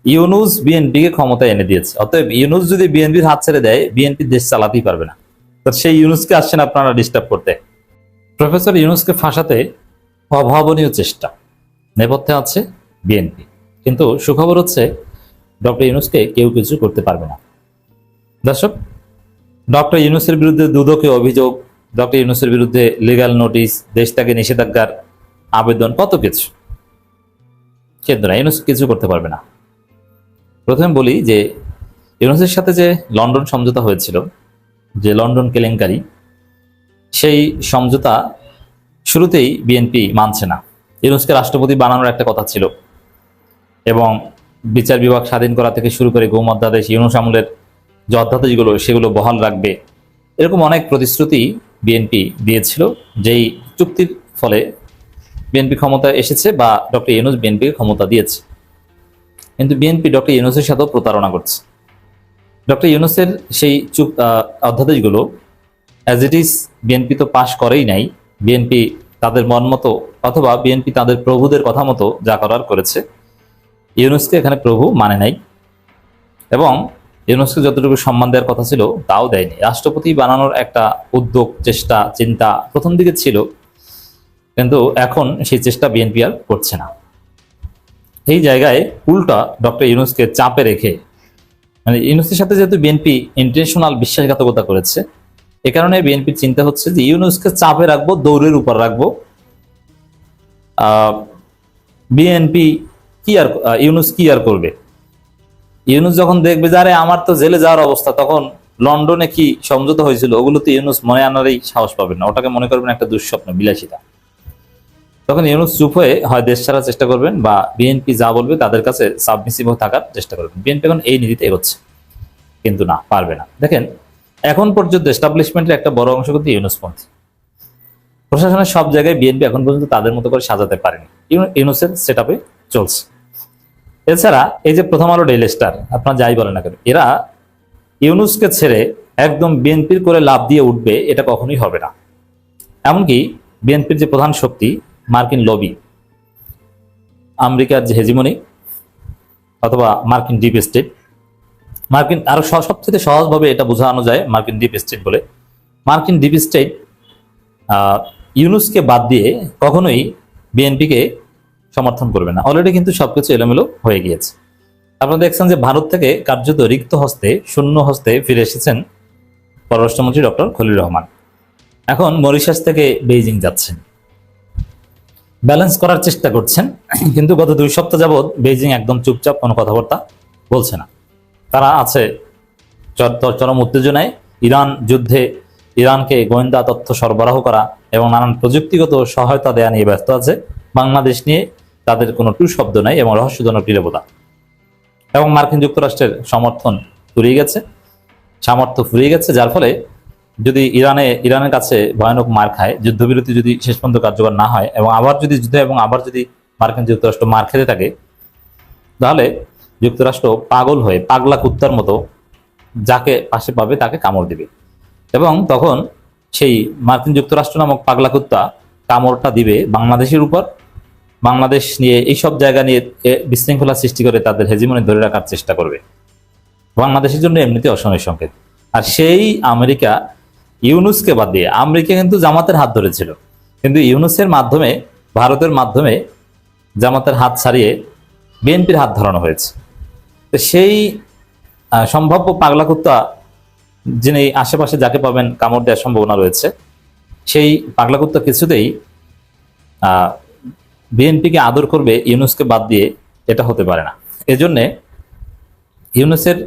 ইউনূস বিএনপিকে ক্ষমতায় এনে দিয়েছে। অতএব ইউনূস যদি বিএনপির হাত ছেড়ে দেয়, বিএনপি দেশ চালাতেই পারবে না। তো সেই ইউনূসকে আসছেন আপনারা ডিস্টার্ব করতে। প্রফেসর ইউনূসকে ফাঁসাতে অভাবনীয় চেষ্টা, নেপথ্যে আছে বিএনপি। কিন্তু সুখবর হচ্ছে ডক্টর ইউনূসকে কেউ কিছু করতে পারবে না। দর্শক, ডক্টর ইউনূসের বিরুদ্ধে দুদকে অভিযোগ, ডক্টর ইউনূসের বিরুদ্ধে লিগ্যাল নোটিশ, দেশ থেকে নিষেধাজ্ঞার আবেদন, কত কিছু, কিন্তু না, ইউনূস কিছু করতে পারবে না। প্রথমে বলি যে ইউনূসের সাথে যে লন্ডন সমঝোতা হয়েছিল, যে লন্ডন কেলেঙ্কারি, সেই সমঝোতা শুরুতেই বিএনপি মানছে না। ইউনূসকে রাষ্ট্রপতি বানানোর একটা কথা ছিল, এবং বিচার বিভাগ স্বাধীন করা থেকে শুরু করে গুম অধ্যাদেশ, ইউনূস আমলের যে অধ্যাদেশগুলো সেগুলো বহাল রাখবে, এরকম অনেক প্রতিশ্রুতি বিএনপি দিয়েছিল, যেই চুক্তির ফলে বিএনপি ক্ষমতায় এসেছে, বা ডক্টর ইউনূস বিএনপিকে ক্ষমতা দিয়েছে। কিন্তু বিএনপি ডক্টর ইউনূসের সাথেও প্রতারণা করছে। ডক্টর ইউনূসের সেই অধ্যাদেশগুলো অ্যাজ ইট ইজ বিএনপি তো পাশ করেই নাই। বিএনপি তাদের মন মতো, অথবা বিএনপি তাদের প্রভুদের কথা মতো যা করার করেছে। ইউনূসকে এখানে প্রভু মানে নাই, এবং ইউনূসকে যতটুকু সম্মান দেওয়ার কথা ছিল তাও দেয়নি। রাষ্ট্রপতি বানানোর একটা উদ্যোগ, চেষ্টা, চিন্তা প্রথম দিকে ছিল, কিন্তু এখন সেই চেষ্টা বিএনপি আর করছে না। এই জায়গায় উল্টা ডক্টর ইউনূসকে চাপে রেখে, মানে ইউনূসের সাথে যেহেতু বিএনপি ইন্টারন্যাশনাল বিশ্বাসঘাতকতা করেছে, এ কারণে বিএনপির চিন্তা হচ্ছে যে ইউনূসকে চাপে রাখবো, দৌড়ের উপর রাখবো। বিএনপি কি আর, ইউনূস কি আর করবে? ইউনূস যখন দেখবে যে আরে আমার তো জেলে যাওয়ার অবস্থা, তখন লন্ডনে কি সমঝোতা হয়েছিল ওগুলোতে ইউনূস মনে আনারই সাহস পাবেন না, ওটাকে মনে করবেন একটা দুঃস্বপ্ন, বিলাসিতা। তখন ইউনূস চুপ হয়ে হয় দেশ ছাড়ার চেষ্টা করবেন, বা বিএনপি যা বলবে তাদের কাছে সাবমিসিভ থাকার চেষ্টা করবেন। বিএনপি এখন এই নীতিতে এগোচ্ছে, কিন্তু না, পারবে না। দেখেন, এখন পর্যন্ত এস্টাবলিশমেন্টের একটা বড় অংশ কিন্তু ইউনূসপন্থী। প্রশাসনের সব জায়গায় বিএনপি এখন পর্যন্ত তাদের মতো করে সাজাতে পারেনি, ইউনূসের সেট আপে চলছে। এছাড়া এই যে প্রথম আলো, ডেইলি স্টার, আপনার যাই বলেন না কেন, এরা ইউনূসকে ছেড়ে একদম বিএনপির করে লাভ দিয়ে উঠবে, এটা কখনোই হবে না। এমনকি বিএনপির যে প্রধান শক্তি মার্কিন লবি, আমেরিকার যে হেজিমনি, অথবা মার্কিন ডিপ স্টেট, মার্কিন আরো সবচেয়ে সহজভাবে এটা বোঝানো যায় মার্কিন ডিপ স্টেট বলে। মার্কিন ডিপ স্টেট ইউনূসকে বাদ দিয়ে কখনোই বিএনপিকে সমর্থন করবে না। অলরেডি কিন্তু সবকিছু এলোমেলো হয়ে গিয়েছে। আপনারা দেখছেন যে ভারত থেকে কার্যত রিক্ত হস্তে, শূন্য হস্তে ফিরে এসেছেন পররাষ্ট্রমন্ত্রী ডক্টর খলিল রহমান। এখন মরিশাস থেকে বেইজিং যাচ্ছেন, ব্যালেন্স করার চেষ্টা করছেন। কিন্তু গত 2 সপ্তাহ যাবৎ বেইজিং একদম চুপচাপ, কোনো কথাবার্তা বলছে না। তারা আছে চরম উত্তেজনায়। ইরান যুদ্ধে ইরানকে গোয়েন্দা তথ্য সরবরাহ করা এবং নানান প্রযুক্তিগত সহায়তা দেয়া নিয়ে ব্যস্ত আছে। বাংলাদেশ নিয়ে তাদের কোনো টু শব্দ নাই, এবং রহস্যজনক নীরবতা। এবং মার্কিন যুক্তরাষ্ট্রের সমর্থন ফুরিয়ে গেছে, সামর্থ্য ফুরিয়ে গেছে, যার ফলে যদি ইরানের কাছে ভয়ানক মার খায়, যুদ্ধবিরতি যদি শেষ পর্যন্ত কার্যকর না হয়, এবং আবার যদি যুদ্ধ, এবং আবার যদি মার্কিন যুক্তরাষ্ট্র মার খেতে থাকে, তাহলে যুক্তরাষ্ট্র পাগল হয়ে পাগলা কুত্তার মতো যাকে পাশে পাবে তাকে কামড় দিবে, এবং তখন সেই মার্কিন যুক্তরাষ্ট্র নামক পাগলা কুত্তা কামড়টা দিবে বাংলাদেশের উপর। বাংলাদেশ নিয়ে, এইসব জায়গা নিয়ে বিশৃঙ্খলা সৃষ্টি করে তাদের হেজিমনি ধরে রাখার চেষ্টা করবে। বাংলাদেশের জন্য এমনিতে অশনির সংকেত। আর সেই আমেরিকা ইউনূসকে বাদ দিয়ে, আমেরিকা কিন্তু জামাতের হাত ধরেছিল, কিন্তু ইউনূসের মাধ্যমে, ভারতের মাধ্যমে জামাতের হাত ছাড়িয়ে বিএনপির হাত ধরানো হয়েছে। তো সেই সম্ভাব্য পাগলা কুত্তা, যিনি আশেপাশে যাকে পাবেন কামড় দেওয়ার সম্ভাবনা রয়েছে, সেই পাগলা কুত্তা কিছুতেই বিএনপিকে আদর করবে ইউনূসকে বাদ দিয়ে, এটা হতে পারে না। এজন্যে ইউনূসের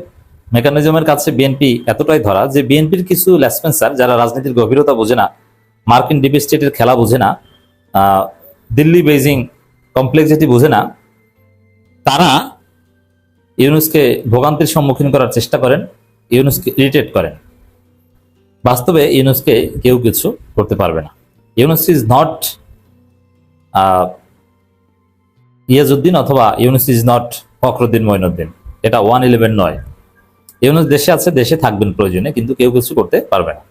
মেকানিজমের কাছে বিএনপি এতটাই ধরা যে বিএনপির কিছু লেসপেন্সার, যারা রাজনীতির গভীরতা বোঝে না, মার্কিন ডিপ স্টেটের খেলা বোঝে না, দিল্লি বেইজিং কমপ্লেক্সিটি বোঝে না, তারা ইউনূসকে ভোগান্তির সম্মুখীন করার চেষ্টা করেন, ইউনূসকে ইরিটেট করেন। বাস্তবে ইউনূসকে কেউ কিছু করতে পারবে না। ইউনূস ইজ নট ইয়াজউদ্দিন, অথবা ইউনূস ইজ নট ফখরুদ্দিন মঈনুদ্দিন, এটা 111 নয়। ইউনূস দেশে আছে, দেশে থাকবেন প্রয়োজনে, কিন্তু কেউ কিছু করতে পারবে না।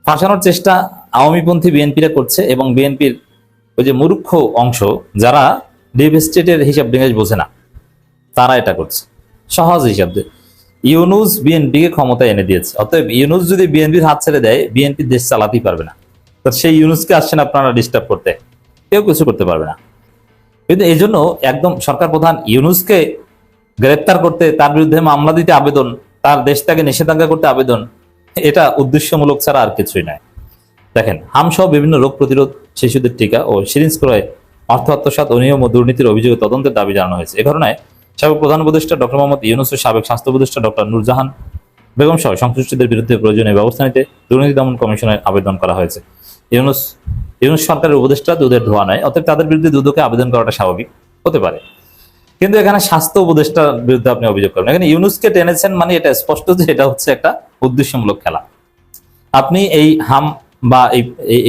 ফাঁসানোর চেষ্টা আওয়ামীপন্থী বিএনপিরা করছে, এবং বিএনপির ওই যে মূর্খ অংশ, যারা ডিপ স্টেটের হিসাব নিকাশ বোঝে না, তারা এটা করছে। সহজ হিসাব দিয়ে ইউনূস বিএনপিকে ক্ষমতায় এনে দিয়েছে, অতএব ইউনূস যদি বিএনপির হাত ছেড়ে দেয় বিএনপি দেশ চালাতেই পারবে না। তো সেই ইউনূসকে আসছেন আপনারা ডিস্টার্ব করতে, কেউ কিছু করতে পারবে না। কিন্তু এই জন্য একদম সরকার প্রধান ইউনূসকে গ্রেপ্তার করতে, তার বিরুদ্ধে মামলা দিতে আবেদন, তার দেশ থেকে নিষেধাজ্ঞা করতে আবেদন, এটা উদ্দেশ্যমূলক ছাড়া আর কিছুই নয়। দেখেন, হামসহ বিভিন্ন রোগ প্রতিরোধ, শিশুদের টিকা ও সিরিঞ্জ ক্রয়ে অর্থ আত্মসাৎ, অনিয়ম ও দুর্নীতির অভিযোগে তদন্তের দাবি জানানো হয়েছে। এ ঘটনায় সাবেক প্রধান উপদেষ্টা ডক্টর মোহাম্মদ ইউনূস ও সাবেক স্বাস্থ্য উপদেষ্টা ডক্টর নূরজাহান বেগম সহ সংশ্লিষ্টদের বিরুদ্ধে প্রয়োজনীয় ব্যবস্থা নিতে দুর্নীতি দমন কমিশনের আবেদন করা হয়েছে। ইউনূস সরকারের উপদেষ্টা দুধের ধোয়া নয়, অতএব তাদের বিরুদ্ধে দুদকে আবেদন করাটা স্বাভাবিক হতে পারে। কিন্তু এখানে স্বাস্থ্য উপদেষ্টার বিরুদ্ধে আপনি অভিযোগ করেন, এখানে ইউনূসকে টেনেছেন, মানে এটা স্পষ্ট যে এটা হচ্ছে একটা উদ্দেশ্যমূলক খেলা। আপনি এই হাম বা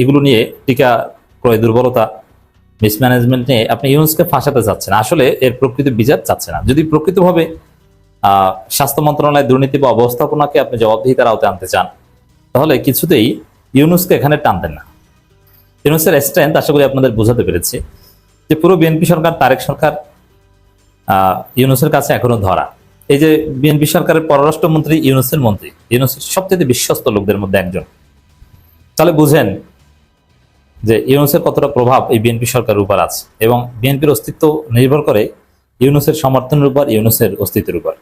এগুলো নিয়ে, টিকা ক্রয় দুর্বলতা, মিসম্যানেজমেন্ট নিয়ে আপনি ইউনূসকে ফাঁসাতে চাচ্ছেন, আসলে এর প্রকৃত বিচার চাচ্ছে না। যদি প্রকৃতভাবে স্বাস্থ্য মন্ত্রণালয়ের দুর্নীতি বা অবস্থাপনাকে আপনি জবাবদিহিতার আওতায় আনতে চান, তাহলে কিছুতেই ইউনূসকে এখানে টানতেন না। ইউনূসের স্ট্রেংথ আশা করি আপনাদের বোঝাতে পেরেছি, যে পুরো বিএনপি সরকার, তারেক সরকার ইউনূসের কাছে এখনো ধরা। এই যে বিএনপি সরকারের পররাষ্ট্রমন্ত্রী ইউনূসের মন্ত্রী, ইউনূসের সবচেয়ে বিশ্বস্ত লোকদের মধ্যে একজন। তাহলে বুঝেন যে ইউনূসের কতটা প্রভাব এই বিএনপি সরকারের উপর আছে, এবং বিএনপির অস্তিত্ব নির্ভর করে ইউনূসের সমর্থনের উপর, ইউনূসের অস্তিত্বের উপর।